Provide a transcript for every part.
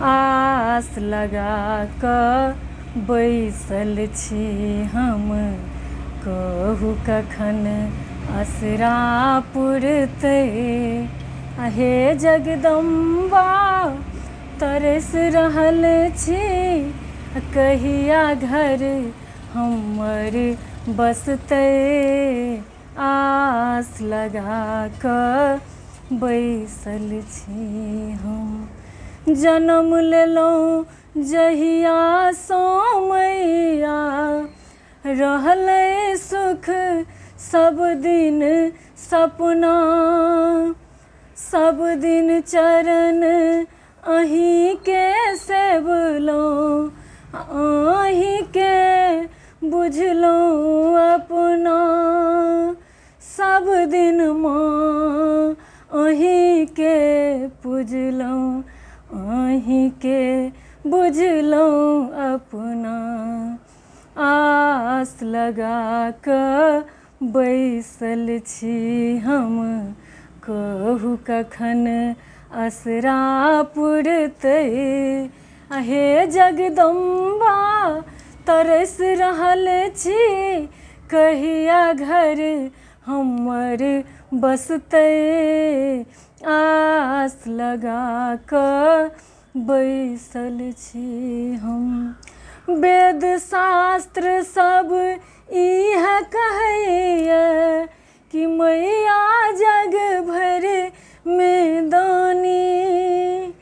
आस लगा कऽ बैसल छी हम, कहू कखन असरा पुरतै। हे जगदम्बा तरस रहल छी, कहिया घर हमर बसतै। आस लगा कऽ बैसल छी हम, जनम लेलहुँ जहियासँ मैया, रहलै सुख सब दिन सपना। सब दिन चरण अहीँके सेवलहुँ, अहीँके बुझलहुँ अपना। सब दिन माँ अहीँके पूजलहुँ, अहीँके बुझलहुँ अपना। आस लगा कऽ बैसल छी हम, कहू कखन असरा पुरतै। हे जगदम्बा तरस रहल छी, कहिया घर हमर बसतै। आस लगा कऽ बैसल छी हम, वेद शास्त्र सब इह कहैया कि मैया जग भर में दानी।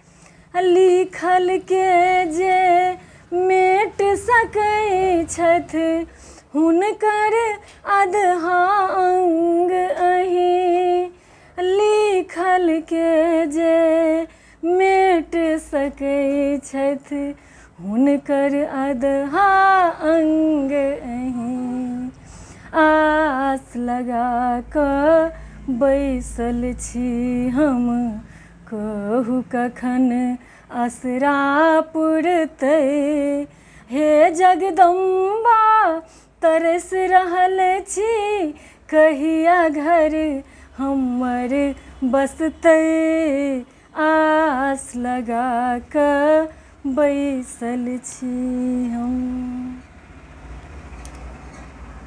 लिखल के जे मेट सकै छथि, हुनकर अधहा अंग अहीँ। लिखल के जे मेट सकै छथि, हुनकर अधहा अंग अहीँ। आस लगा कऽ बैसल छी हम, कहू कखन असरा पुरतै। हे जगदम्बा तरस रहल छी, कहिया घर हमर बसतै। आस लगा कऽ बैसल छी हम।